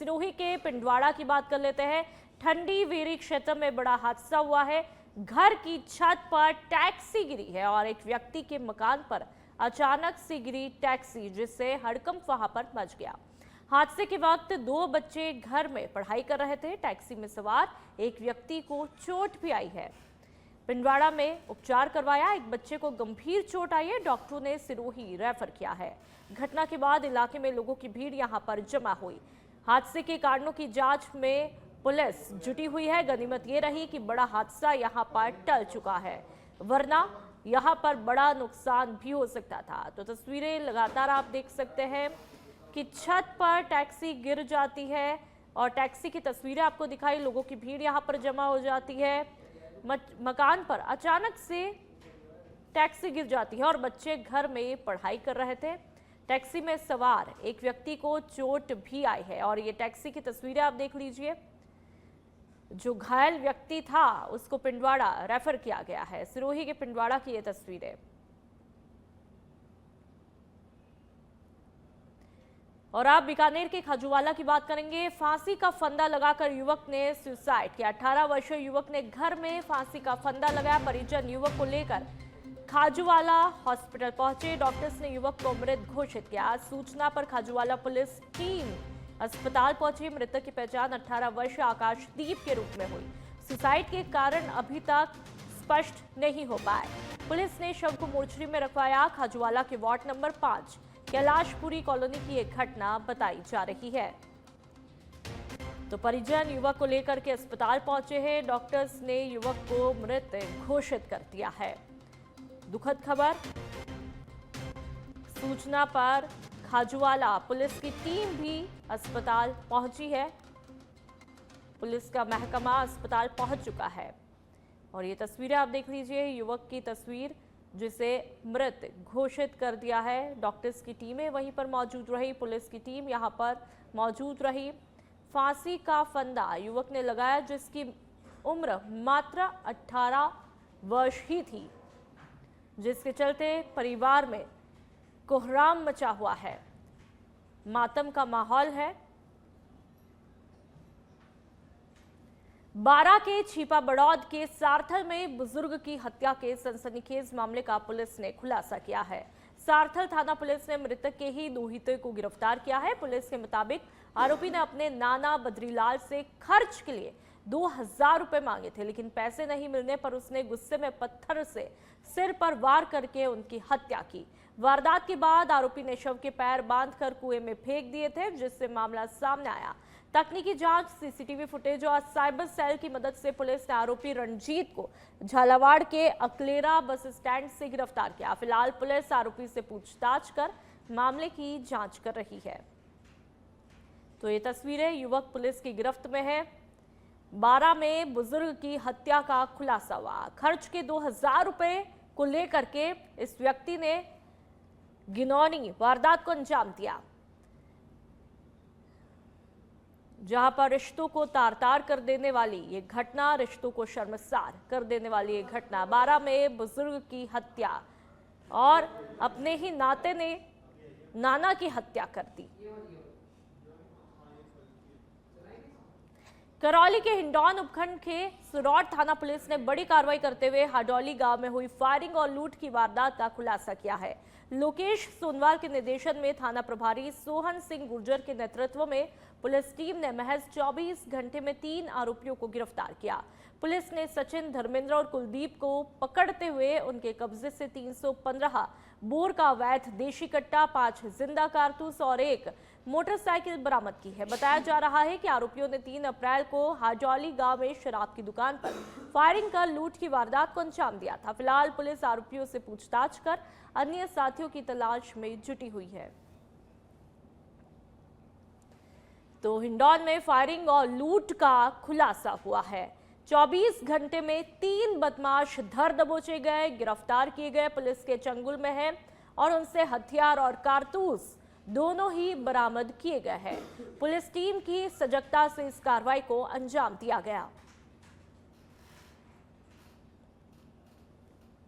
सिरोही के पिंडवाड़ा की बात कर लेते हैं। ठंडी वेरी क्षेत्र में बड़ा हादसा हुआ है। घर की छत पर टैक्सी गिरी है और एक व्यक्ति के मकान पर अचानक से गिरी टैक्सी, जिससे हड़कंप वहां पर मच गया। हादसे के वक्त 2 बच्चे घर में पढ़ाई कर रहे थे। टैक्सी में सवार एक व्यक्ति को चोट भी आई है। पिंडवाड़ा में उपचार करवाया, एक बच्चे को गंभीर चोट आई है। डॉक्टरों ने सिरोही रेफर किया है। घटना के बाद इलाके में लोगों की भीड़ यहां पर जमा हुई। हादसे के कारणों की जांच में पुलिस जुटी हुई है। गनीमत ये रही कि बड़ा हादसा यहां पर टल चुका है, वरना यहां पर बड़ा नुकसान भी हो सकता था। तो तस्वीरें लगातार आप देख सकते हैं कि छत पर टैक्सी गिर जाती है और टैक्सी की तस्वीरें आपको दिखाई। लोगों की भीड़ यहां पर जमा हो जाती है। मकान पर अचानक से टैक्सी गिर जाती है और बच्चे घर में पढ़ाई कर रहे थे। टैक्सी में सवार एक व्यक्ति को चोट भी आई है और ये टैक्सी की तस्वीरें आप देख लीजिए। जो घायल व्यक्ति था उसको पिंडवाड़ा रेफर किया गया है। सिरोही के पिंडवाड़ा की ये तस्वीरें। और आप बीकानेर के खाजूवाला की बात करेंगे। फांसी का फंदा लगाकर युवक ने सुसाइड किया। 18 वर्षीय युवक ने घर में फांसी का फंदा लगाया। परिजन युवक को लेकर खाजूवाला हॉस्पिटल पहुंचे। डॉक्टर्स ने युवक को मृत घोषित किया। सूचना पर खाजूवाला पुलिस टीम अस्पताल पहुंची। मृतक की पहचान 18 वर्षीय आकाशदीप के रूप में हुई। सुसाइड के कारण अभी तक स्पष्ट नहीं हो पाए। पुलिस ने शव को मोर्चरी में रखवाया। खाजूवाला के वार्ड नंबर 5 कैलाशपुरी कॉलोनी की एक घटना बताई जा रही है। तो परिजन युवक को लेकर के अस्पताल पहुंचे हैं। डॉक्टर्स ने युवक को मृत घोषित कर दिया है। दुखद खबर। सूचना पर खाजूवाला पुलिस की टीम भी अस्पताल पहुंची है। पुलिस का महकमा अस्पताल पहुंच चुका है और ये तस्वीरें आप देख लीजिए। युवक की तस्वीर जिसे मृत घोषित कर दिया है। डॉक्टर्स की टीमें वहीं पर मौजूद रही, पुलिस की टीम यहां पर मौजूद रही। फांसी का फंदा युवक ने लगाया, जिसकी उम्र मात्र 18 वर्ष ही थी, जिसके चलते परिवार में कोहराम मचा हुआ है। मातम का माहौल है। बारां के छीपा बड़ौद के सारथल में बुजुर्ग की हत्या के सनसनीखेज मामले का पुलिस ने खुलासा किया है। सारथल थाना पुलिस ने मृतक के ही दोहिते को गिरफ्तार किया है। पुलिस के मुताबिक आरोपी ने अपने नाना बद्रीलाल से खर्च के लिए 2000 रुपए मांगे थे, लेकिन पैसे नहीं मिलने पर उसने गुस्से में पत्थर से सिर पर वार करके उनकी हत्या की। वारदात के बाद आरोपी ने शव के पैर बांधकर कुएं में फेंक दिए थे, जिससे मामला सामने आया। तकनीकी जांच, सीसीटीवी फुटेज और साइबर सेल की मदद से पुलिस ने आरोपी रणजीत को झालावाड़ के अकलेरा बस स्टैंड से गिरफ्तार किया। फिलहाल पुलिस आरोपी से पूछताछ कर मामले की जांच कर रही है। तो ये तस्वीरें, युवक पुलिस की गिरफ्त में है। बारां में बुजुर्ग की हत्या का खुलासा हुआ। खर्च के 2000 रुपए को लेकर के इस व्यक्ति ने घिनौनी वारदात को अंजाम दिया, जहां पर रिश्तों को तार-तार कर देने वाली ये घटना, रिश्तों को शर्मसार कर देने वाली ये घटना। बारां में बुजुर्ग की हत्या और अपने ही नाते ने नाना की हत्या कर दी। करौली के हिंडौन उपखंड के सुरौट थाना पुलिस ने बड़ी कार्रवाई करते हुए हाडौली गांव में हुई फायरिंग और लूट की वारदात का खुलासा किया है। लोकेश सोनवाल के निर्देशन में थाना प्रभारी सोहन सिंह गुर्जर के नेतृत्व में पुलिस टीम ने महज 24 घंटे में 3 आरोपियों को गिरफ्तार किया। पुलिस ने सचिन, धर्मेंद्र और कुलदीप को पकड़ते हुए उनके कब्जे से 315 बोर का अवैध देशी कट्टा, 5 जिंदा कारतूस और 1 मोटरसाइकिल बरामद की है। बताया जा रहा है कि आरोपियों ने 3 अप्रैल को हाजौली गांव में शराब की दुकान पर फायरिंग कर लूट की वारदात को अंजाम दिया था। फिलहाल पुलिस आरोपियों से पूछताछ कर अन्य साथियों की तलाश में जुटी हुई है। तो हिंडौन में फायरिंग और लूट का खुलासा हुआ है। 24 घंटे में 3 बदमाश धर दबोचे गए, गिरफ्तार किए गए, पुलिस के चंगुल में है और उनसे हथियार और कारतूस दोनों ही बरामद किए गए हैं। पुलिस टीम की सजगता से इस कार्रवाई को अंजाम दिया गया।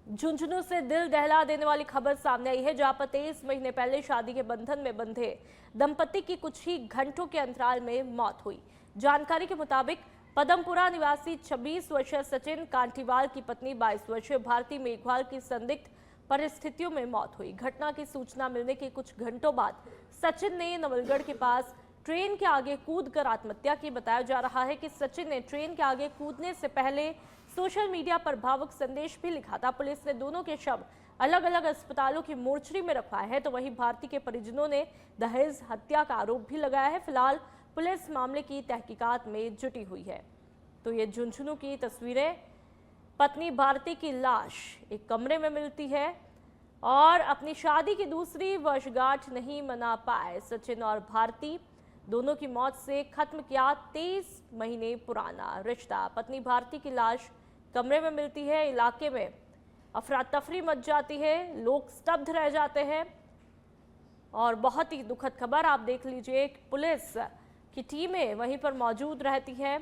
झुंझुनू से दिल दहला देने वाली खबर सामने आई है, जहां पर 23 महीने पहले शादी के बंधन में बंधे दंपति की कुछ ही घंटों के अंतराल में मौत हुई। जानकारी के मुताबिक पदमपुरा निवासी 26 वर्षीय सचिन कांठीवाल की पत्नी 22 वर्षीय भारती मेघवाल की संदिग्ध परिस्थितियों में मौत हुई। घटना की सूचना मिलने के कुछ घंटों बाद सचिन ने नवलगढ़ के पास ट्रेन के आगे कूदकर आत्महत्या की। बताया जा रहा है कि सचिन ने ट्रेन के आगे कूदने से पहले सोशल मीडिया पर भावुक संदेश भी लिखा था। पुलिस ने दोनों के शव अलग अलग अस्पतालों की मोर्चरी में रखवाए हैं, तो वहीं भारती के परिजनों ने दहेज हत्या का आरोप भी लगाया है। फिलहाल पुलिस मामले की तहकीकात में जुटी हुई है। तो ये झुंझुनू की तस्वीरें, पत्नी भारती की लाश एक कमरे में मिलती है और अपनी शादी की दूसरी वर्षगांठ नहीं मना पाए सचिन और भारती। दोनों की मौत से खत्म किया 23 महीने पुराना रिश्ता। पत्नी भारती की लाश कमरे में मिलती है। इलाके में अफरा तफरी मच जाती है, लोग स्तब्ध रह जाते हैं। और बहुत ही दुखद खबर आप देख लीजिए, पुलिस की टीमें वहीं पर मौजूद रहती हैं।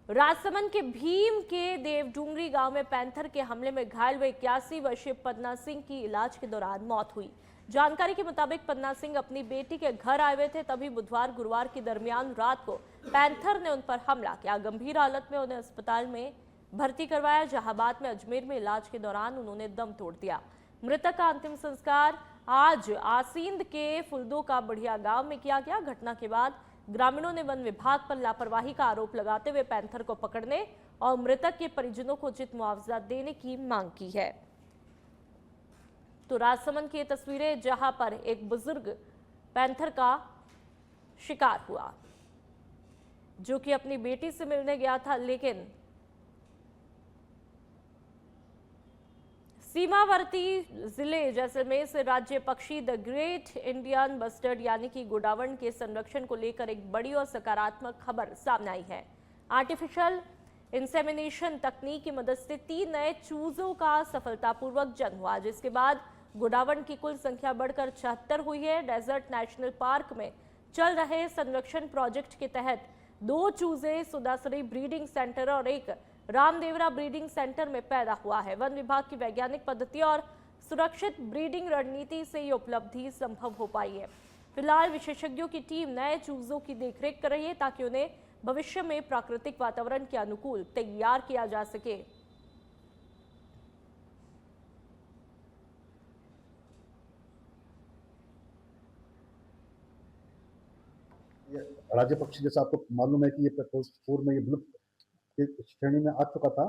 राजसमंद के भीम के देवडूंगरी गांव में पैंथर के हमले में घायल हुए 81 वर्षीय पन्ना सिंह की इलाज के दौरान मौत हुई। जानकारी के मुताबिक पन्ना सिंह अपनी बेटी के घर आए हुए थे, तभी बुधवार गुरुवार के दरमियान रात को पैंथर ने उन पर हमला किया। गंभीर हालत में उन्हें अस्पताल में भर्ती करवाया, जहां बाद में अजमेर में इलाज के दौरान उन्होंने दम तोड़ दिया। मृतक का अंतिम संस्कार आज आसींद के फुलदो का बढ़िया गांव में किया गया। घटना के बाद ग्रामीणों ने वन विभाग पर लापरवाही का आरोप लगाते हुए पैंथर को पकड़ने और मृतक के परिजनों को उचित मुआवजा देने की मांग की है। तो राजसमंद की तस्वीरें, जहां पर एक बुजुर्ग पैंथर का शिकार हुआ, जो कि अपनी बेटी से मिलने गया था, लेकिन सीमावर्ती जिले जैसलमेर से राज्य पक्षी द ग्रेट इंडियन बस्टर्ड यानी कि गोडावण के संरक्षण को लेकर एक बड़ी और सकारात्मक खबर सामने आई है। आर्टिफिशियल इंसेमिनेशन तकनीक की मदद से 3 नए चूजों का सफलतापूर्वक जन्म हुआ, जिसके बाद गोडावण की कुल संख्या बढ़कर 76 हुई है। डेजर्ट नेशनल पार्क में चल रहे संरक्षण प्रोजेक्ट के तहत 2 चूजे सुदासरी ब्रीडिंग सेंटर और एक रामदेवरा ब्रीडिंग सेंटर में पैदा हुआ है। वन विभाग की वैज्ञानिक पद्धति और सुरक्षित ब्रीडिंग रणनीति से ये उपलब्धि संभव हो पाई है। फिलहाल विशेषज्ञों की टीम नए चूजों की देखरेख कर रही है, ताकि उन्हें भविष्य में प्राकृतिक वातावरण के अनुकूल तैयार किया जा सके। राज्य पक्षी जैसा आपको मालूम है कि ये प्रपोज में ये विलुप्त श्रेणी में आ चुका था,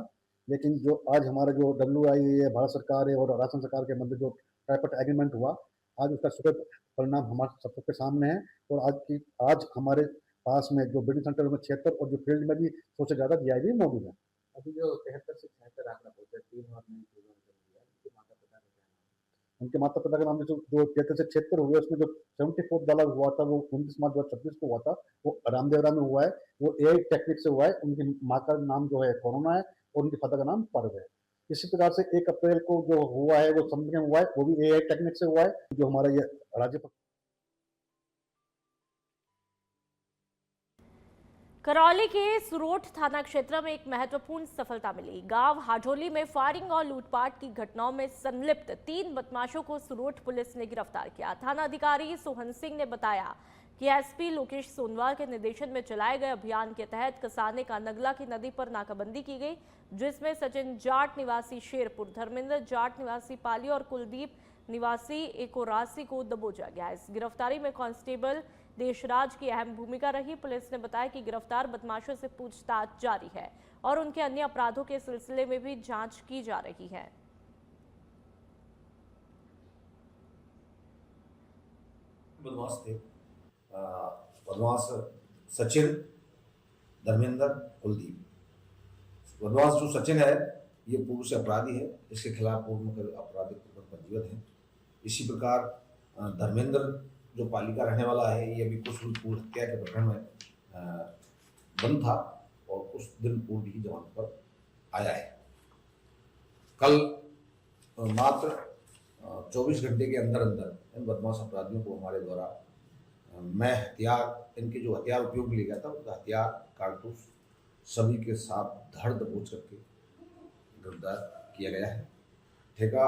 लेकिन जो आज हमारा जो WI है, भारत सरकार है और राजस्थान सरकार के मध्य जो ट्राइपट एग्रीमेंट हुआ, आज उसका सुखद परिणाम हमारे सबके सामने है। और आज हमारे पास में जो ब्रीडिंग सेंटर में 76 और जो फील्ड में भी 100 से ज़्यादा GI भी मौजूद है। अभी जो 73 से 76 आंकड़ा बोलते हैं, 3 और नई चीजों ने जन्म दिया, उनके माता पिता के नाम जो 73 से 76 हुए, उसमें जो 74 डाला हुआ था वो 29 मार्च 2026 को हुआ था, वो रामदेवरा में हुआ है। वो AI टेक्निक से हुआ है। उनकी माँ का नाम जो है कोरोना है और उनके पिता का नाम पर्व है। इसी प्रकार से 1 अप्रैल को जो हुआ है वो समझ में हुआ है, वो भी AI टेक्निक से हुआ है। जो हमारा ये राज्य करौली के सुरोठ थाना क्षेत्र में एक महत्वपूर्ण सफलता मिली। गांव हाडोली में फायरिंग और लूटपाट की घटनाओं में संलिप्त 3 बदमाशों को सुरोठ पुलिस ने गिरफ्तार किया। थाना अधिकारी सोहन सिंह ने बताया कि SP लोकेश सोनवार के निर्देशन में चलाए गए अभियान के तहत कसाने का नगला की नदी पर नाकाबंदी की गई, जिसमें सचिन जाट निवासी शेरपुर, धर्मेंद्र जाट निवासी पाली और कुलदीप निवासी एकोरासी को दबोचा गया। इस गिरफ्तारी में कांस्टेबल देशराज की अहम भूमिका रही। पुलिस ने बताया कि गिरफ्तार बदमाशों से पूछताछ जारी है और उनके अन्य अपराधों के सिलसिले में भी जांच की जा रही है। बदमाश थे, बदमाश सचिन, धर्मेंद्र, कुलदीप। बदमाश जो सचिन है ये पूर्व से अपराधी है, इसके खिलाफ पूर्व आपराधिक पंजीबद्ध है। इसी प्रकार धर्मेंद्र जो पाली का रहने वाला है, ये अभी कुछ पूर्व हत्या के प्रकरण में बंद था और कुछ दिन पूर्व ही जमानत पर आया है। कल मात्र 24 घंटे के अंदर इन बदमाश अपराधियों को हमारे द्वारा मैं हथियार, इनके जो हथियार उपयोग में लिया गया था, उनका हथियार, कारतूस सभी के साथ धड़ दबोच करके गिरफ्तार किया गया है। ठेका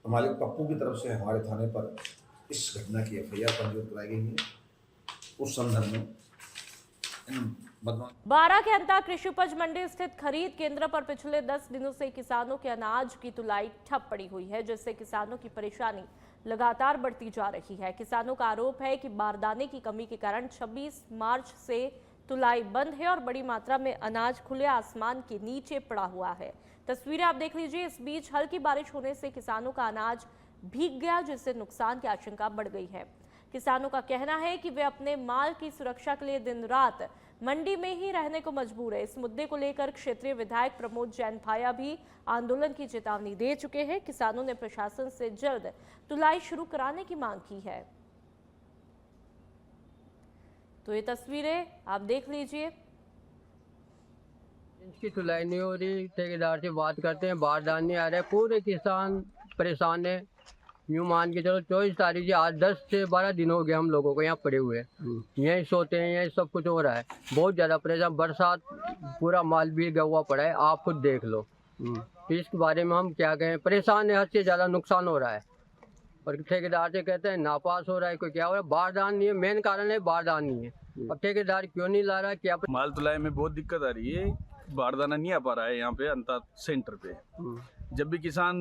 मालिक पप्पू की तरफ से हमारे थाने पर इस घटना की एफआईआर पंजीबद्ध कराई गई है। उस संदर्भ में बारा के अंता कृषि उपज मंडी स्थित खरीद केंद्र पर पिछले 10 दिनों से किसानों के अनाज की तुलाई ठप पड़ी हुई है, जिससे किसानों की परेशानी लगातार बढ़ती जा रही है। किसानों का आरोप है कि बारदाने की कमी के कारण 26 मार्च से तुलाई बंद है और बड़ी मात्रा में अनाज खुले आसमान के नीचे पड़ा हुआ है। तस्वीरें आप देख लीजिए। इस बीच हल्की बारिश होने से किसानों का अनाज भीग गया, जिससे नुकसान की आशंका बढ़ गई है। किसानों का कहना है कि वे अपने माल की सुरक्षा के लिए दिन रात मंडी में ही रहने को मजबूर है। इस मुद्दे को लेकर क्षेत्रीय विधायक प्रमोद जैन भाया भी आंदोलन की चेतावनी दे चुके हैं। किसानों ने प्रशासन से जल्द तुलाई शुरू कराने की मांग की है। तो ये तस्वीरें आप देख लीजिए। इसकी तुलाई नहीं हो रही, ठेकेदार से बात करते हैं, बारदान नहीं आ रहे, पूरे किसान परेशान है। यूँ मान के चलो 24 तारीख से आज 10 से 12 दिन हो गए हम लोगों को यहाँ पड़े हुए, यहीं सोते हैं, यहीं सब कुछ हो रहा है। बहुत ज़्यादा परेशान, बरसात पूरा माल भी गया हुआ पड़ा है, आप खुद देख लो। इसके बारे में हम क्या कहें, परेशान है, हद से ज़्यादा नुकसान हो रहा है। और ठेकेदार से कहते हैं नापास हो रहा है, कोई क्या हो रहा है, बारदान नहीं है, मेन कारण है बारदान नहीं है। अब ठेकेदार क्यों नहीं ला रहा है, क्या माल तुलाई में बहुत दिक्कत आ रही है, बारदाना नहीं आ पा रहा है यहाँ पे अंता सेंटर पे। जब भी किसान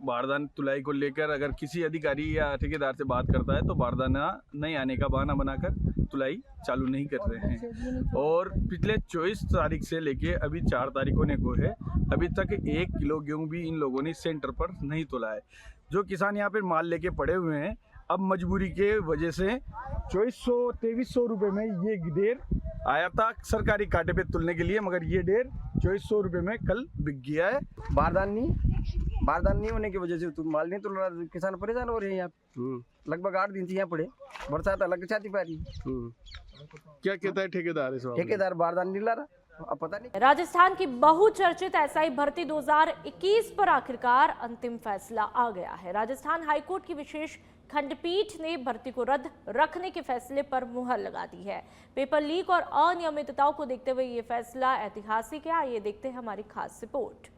बारदाना तुलाई को लेकर अगर किसी अधिकारी या ठेकेदार से बात करता है तो बारदाना नहीं आने का बहाना बनाकर तुलाई चालू नहीं कर रहे हैं। और पिछले 24 तारीख से लेके अभी 4 तारीख होने को है, अभी तक 1 किलो गेहूँ भी इन लोगों ने सेंटर पर नहीं तोला है। जो किसान यहाँ पे माल लेके पड़े हुए हैं, अब मजबूरी के वजह से 2400-2300 रुपये में ये ढेर आया था सरकारी कांटे पे तुलने के लिए, मगर ये ढेर 2400 रुपये में कल बिक गया है। बारदान नहीं होने की वजह से तो माल नहीं तुल रहा, किसान परेशान हो रहे हैं यहाँ। लगभग 8 दिन से यहाँ पड़े, बरसात अलग छाती पा रही। क्या कहता है ठेकेदार इस बारे में? ठेकेदार बारदान नहीं ला रहा, अब पता नहीं। राजस्थान की बहुचर्चित एसआई भर्ती 2021 पर आखिरकार अंतिम फैसला आ गया है। राजस्थान हाईकोर्ट की विशेष खंडपीठ ने भर्ती को रद्द रखने के फैसले पर मुहर लगा दी है। पेपर लीक और अनियमितताओं को देखते हुए ये फैसला ऐतिहासिक है। आइए देखते हैं हमारी खास रिपोर्ट।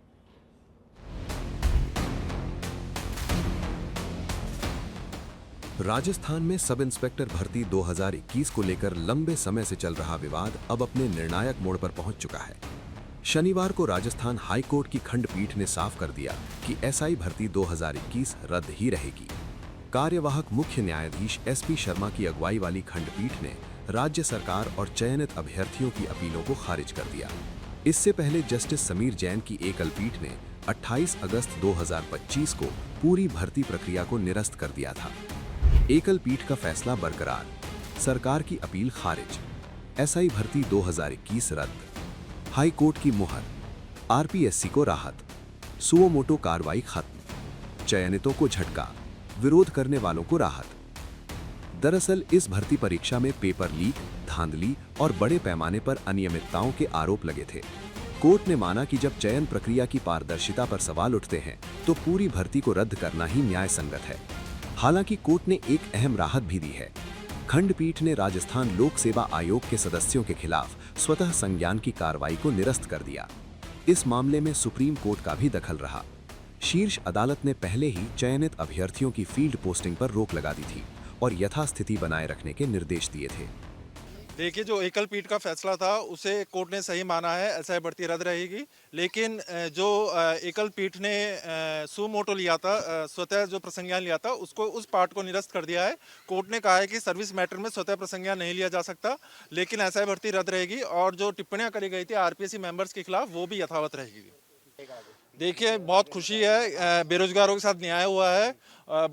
राजस्थान में सब इंस्पेक्टर भर्ती 2021 को लेकर लंबे समय से चल रहा विवाद अब अपने निर्णायक मोड़ पर पहुंच चुका है। शनिवार को राजस्थान हाईकोर्ट की खंडपीठ ने साफ कर दिया कि एसआई भर्ती 2021 रद्द ही रहेगी। कार्यवाहक मुख्य न्यायाधीश एसपी शर्मा की अगुवाई वाली खंडपीठ ने राज्य सरकार और चयनित अभ्यर्थियों की अपीलों को खारिज कर दिया। इससे पहले जस्टिस समीर जैन की एकल पीठ ने 28 अगस्त 2025 को पूरी भर्ती प्रक्रिया को निरस्त कर दिया था। एकल पीठ का फैसला बरकरार, सरकार की अपील खारिज, एसआई भर्ती 2021 रद्द, हाई कोर्ट की मुहर, आरपीएससी को राहत, सुओ मोटो कार्रवाई खत्म, चयनितों को झटका, विरोध करने वालों को राहत। दरअसल इस भर्ती परीक्षा में पेपर लीक, धांधली और बड़े पैमाने पर अनियमितताओं के आरोप लगे थे। कोर्ट ने माना कि जब चयन प्रक्रिया की पारदर्शिता पर सवाल उठते हैं तो पूरी भर्ती को रद्द करना ही न्याय संगत है। हालांकि कोर्ट ने एक अहम राहत भी दी है। खंडपीठ ने राजस्थान लोक सेवा आयोग के सदस्यों के खिलाफ स्वतः संज्ञान की कार्रवाई को निरस्त कर दिया। इस मामले में सुप्रीम कोर्ट का भी दखल रहा। शीर्ष अदालत ने पहले ही चयनित अभ्यर्थियों की फील्ड पोस्टिंग पर रोक लगा दी थी और यथास्थिति बनाए रखने के निर्देश दिए थे। देखिए, जो एकल पीठ का फैसला था उसे कोर्ट ने सही माना है, एसआई भर्ती रद्द रहेगी। लेकिन जो एकल पीठ ने सू मोटो लिया था, स्वतः जो प्रसंज्ञान लिया था, उसको उस पार्ट को निरस्त कर दिया है। कोर्ट ने कहा है कि सर्विस मैटर में स्वतः प्रसंज्ञान नहीं लिया जा सकता, लेकिन एसआई भर्ती रद्द रहेगी और जो टिप्पणियां करी गई थी आरपीएससी मेंबर्स के खिलाफ वो भी यथावत रहेगी। देखिए, बहुत खुशी है, बेरोजगारों के साथ न्याय हुआ है।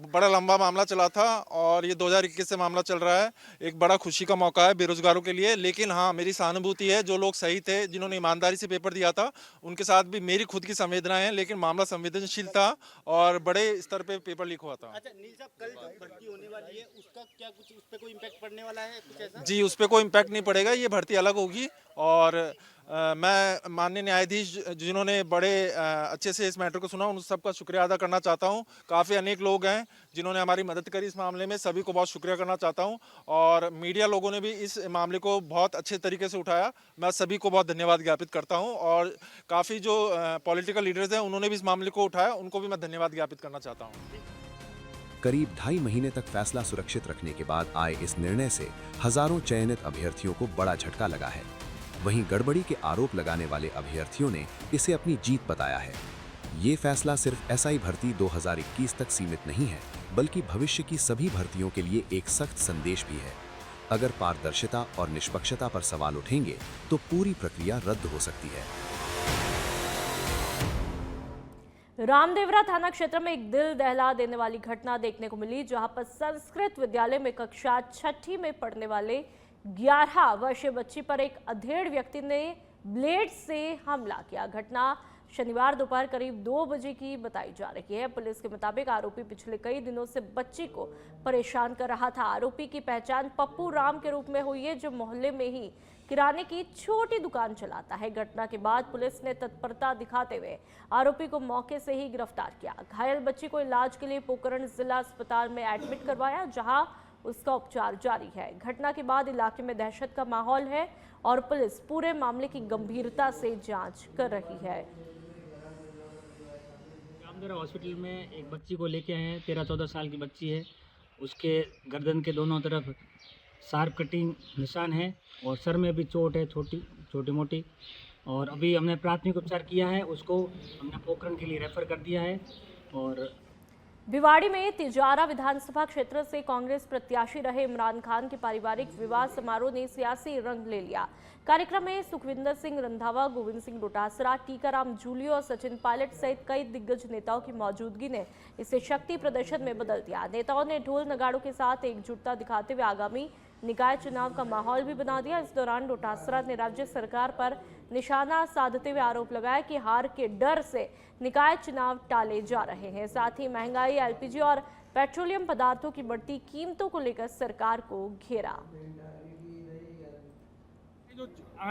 बड़ा लंबा मामला चला था और ये 2021 से मामला चल रहा है। एक बड़ा खुशी का मौका है बेरोजगारों के लिए। लेकिन हाँ, मेरी सहानुभूति है, जो लोग सही थे, जिन्होंने ईमानदारी से पेपर दिया था, उनके साथ भी मेरी खुद की संवेदनाएं हैं। लेकिन मामला संवेदनशील था और बड़े स्तर पे पेपर लीक हुआ था। अच्छा नील साहब, कल जो भर्ती होने वाली है उसका क्या कुछ उस पे कोई इम्पैक्ट पड़ने वाला है, कुछ ऐसा? जी, उस पर कोई इम्पैक्ट नहीं पड़ेगा। ये भर्ती अलग होगी और मैं माननीय न्यायाधीश जिन्होंने बड़े अच्छे से इस मैटर को सुना, उन सबका शुक्रिया अदा करना चाहता हूं। काफ़ी अनेक लोग हैं जिन्होंने हमारी मदद करी इस मामले में, सभी को बहुत शुक्रिया करना चाहता हूं। और मीडिया लोगों ने भी इस मामले को बहुत अच्छे तरीके से उठाया, मैं सभी को बहुत धन्यवाद ज्ञापित करता हूं। और काफ़ी जो पॉलिटिकल लीडर्स हैं उन्होंने भी इस मामले को उठाया, उनको भी मैं धन्यवाद ज्ञापित करना चाहता हूँ। करीब 2.5 महीने तक फैसला सुरक्षित रखने के बाद आए इस निर्णय से हजारों चयनित अभ्यर्थियों को बड़ा झटका लगा है। वहीं गड़बड़ी के आरोप लगाने वाले अभ्यर्थियों ने इसे अपनी जीत बताया है। ये फैसला सिर्फ एसआई भर्ती 2021 तक सीमित नहीं है, बल्कि भविष्य की सभी भर्तियों के लिए एक सख्त संदेश भी है। अगर पारदर्शिता और निष्पक्षता पर सवाल उठेंगे तो पूरी प्रक्रिया रद्द हो सकती है। रामदेवरा थाना क्षेत्र में एक दिल दहला देने वाली घटना देखने को मिली, जहां पर संस्कृत विद्यालय में कक्षा 6ठी में पढ़ने वाले 11 वर्षीय बच्ची पर एक अधेड़ व्यक्ति ने ब्लेड से हमला किया। घटना शनिवार दोपहर करीब 2 बजे की बताई जा रही है। पुलिस के मुताबिक आरोपी पिछले कई दिनों से बच्ची को परेशान कर रहा था। आरोपी की पहचान पप्पू राम के रूप में हुई है, जो मोहल्ले में ही किराने की छोटी दुकान चलाता है। घटना के बाद पुलिस ने तत्परता दिखाते हुए आरोपी को मौके से ही गिरफ्तार किया। घायल बच्ची को इलाज के लिए पोखरण जिला अस्पताल में एडमिट करवाया, जहां उसका उपचार जारी है। घटना के बाद इलाके में दहशत का माहौल है और पुलिस पूरे मामले की गंभीरता से जांच कर रही है। रामदेवरा हॉस्पिटल में एक बच्ची को लेके आए हैं, 13-14 साल की बच्ची है। उसके गर्दन के दोनों तरफ शार्प कटिंग निशान है और सर में भी चोट है, छोटी मोटी। और अभी हमने प्राथमिक उपचार किया है, उसको हमने पोखरण के लिए रेफर कर दिया है। और भिवाड़ी में तिजारा विधानसभा क्षेत्र से कांग्रेस प्रत्याशी रहे इमरान खान के पारिवारिक विवाह समारोह ने सियासी रंग ले लिया। कार्यक्रम में सुखविंदर सिंह रंधावा, गोविंद सिंह डोटासरा, टीकाराम जूलियो और सचिन पायलट सहित कई दिग्गज नेताओं की मौजूदगी ने इसे शक्ति प्रदर्शन में बदल दिया। नेताओं ने ढोल नगाड़ों के साथ एकजुटता दिखाते हुए आगामी निकाय चुनाव का माहौल भी बना दिया। इस दौरान डोटासरा ने राज्य सरकार पर निशाना साधते हुए आरोप लगाया कि हार के डर से निकाय चुनाव टाले जा रहे हैं। साथ ही महंगाई, एलपीजी और पेट्रोलियम पदार्थों की बढ़ती कीमतों को लेकर सरकार को घेरा। जो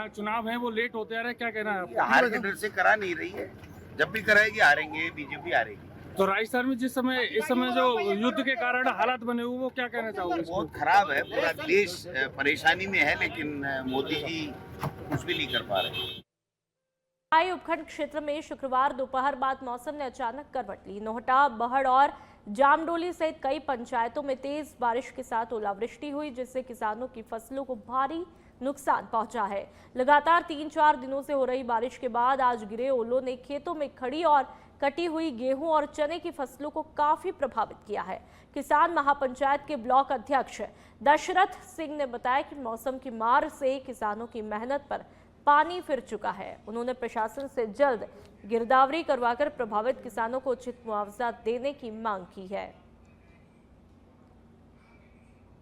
चुनाव है वो लेट होते आ रहे, क्या कहना है? हार के डर से करा नहीं रही है, जब भी कराएगी हारेंगे, बीजेपी हारेगी। तो राजस्थान में इस समय जो युद्ध के कारण हालात बने हुए, वो क्या कहना चाहोगे? बहुत खराब है, पूरा देश परेशानी में है, लेकिन मोदी जी कुछ भी नहीं कर पा रहे। उपखंड क्षेत्र में शुक्रवार दोपहर बाद मौसम ने अचानक करवट ली। नोहटा, बहड़ और जामडोली सहित कई पंचायतों में तेज बारिश के साथ ओलावृष्टि हुई, जिससे किसानों की फसलों को भारी नुकसान पहुंचा है। लगातार 3-4 दिनों से हो रही बारिश के बाद आज गिरे ओलों ने खेतों में खड़ी और कटी हुई गेहूं और चने की फसलों को काफी प्रभावित किया है। किसान महापंचायत के ब्लॉक अध्यक्ष दशरथ सिंह ने बताया कि मौसम की मार से किसानों की मेहनत पर पानी फिर चुका है। उन्होंने प्रशासन से जल्द गिरदावरी करवाकर प्रभावित किसानों को उचित मुआवजा देने की मांग की है।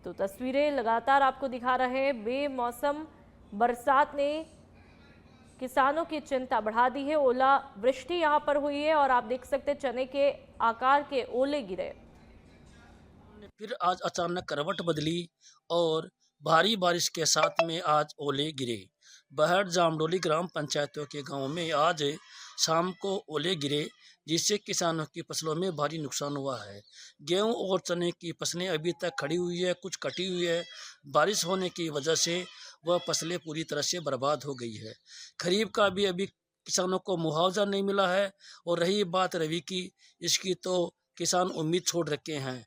तो तस्वीरें लगातार आपको दिखा रहे हैं। बेमौसम बरसात ने किसानों की चिंता बढ़ा दी है। ओला वृष्टि यहां पर हुई है और आप देख सकते हैं चने के आकार के ओले गिरे। फिर आज अचानक करवट बदली और भारी बारिश के साथ में आज ओले गिरे। बहड़ जामडोली ग्राम पंचायतों के गांव में आज शाम को ओले गिरे, जिससे किसानों की फसलों में भारी नुकसान हुआ है। गेहूं और चने की फसलें अभी तक खड़ी हुई है, कुछ कटी हुई है। बारिश होने की वजह से वह फसलें पूरी तरह से बर्बाद हो गई है। खरीफ का भी अभी किसानों को मुआवजा नहीं मिला है। और रही बात रवि की, इसकी तो किसान उम्मीद छोड़ रखे हैं।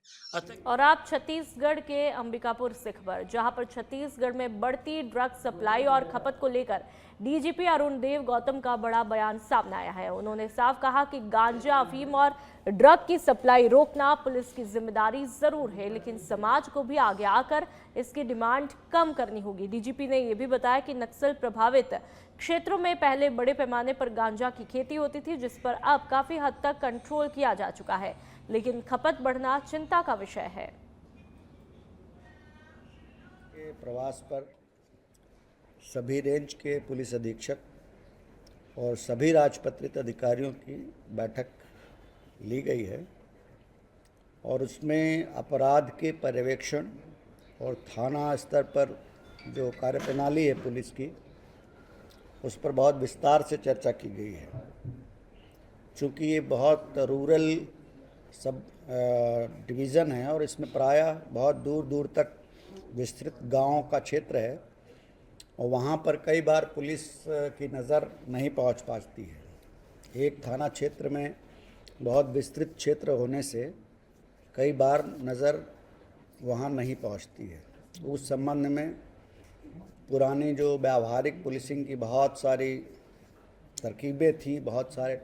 और आप छत्तीसगढ़ के अंबिकापुर से खबर, जहां पर छत्तीसगढ़ में बढ़ती ड्रग सप्लाई और खपत को लेकर डीजीपी अरुण देव गौतम का बड़ा बयान सामने आया है। उन्होंने साफ कहा कि गांजा, अफीम और ड्रग की सप्लाई रोकना पुलिस की जिम्मेदारी जरूर है, लेकिन समाज को भी आगे आकर इसकी डिमांड कम करनी होगी। डीजीपी ने यह भी बताया कि नक्सल प्रभावित क्षेत्रों में पहले बड़े पैमाने पर गांजा की खेती होती थी, जिस पर अब काफी हद तक कंट्रोल किया जा चुका है, लेकिन खपत बढ़ना चिंता का विषय है। प्रवास पर सभी रेंज के पुलिस अधीक्षक और सभी राजपत्रित अधिकारियों की बैठक ली गई है और उसमें अपराध के पर्यवेक्षण और थाना स्तर पर जो कार्यप्रणाली है पुलिस की, उस पर बहुत विस्तार से चर्चा की गई है। चूँकि ये बहुत रूरल सब डिवीज़न है और इसमें प्रायः बहुत दूर दूर तक विस्तृत गाँव का क्षेत्र है और वहाँ पर कई बार पुलिस की नज़र नहीं पहुँच पाती है। एक थाना क्षेत्र में बहुत विस्तृत क्षेत्र होने से कई बार नज़र वहाँ नहीं पहुँचती है। उस संबंध में पुरानी जो व्यावहारिक पुलिसिंग की बहुत सारी तरकीबें थी, बहुत सारे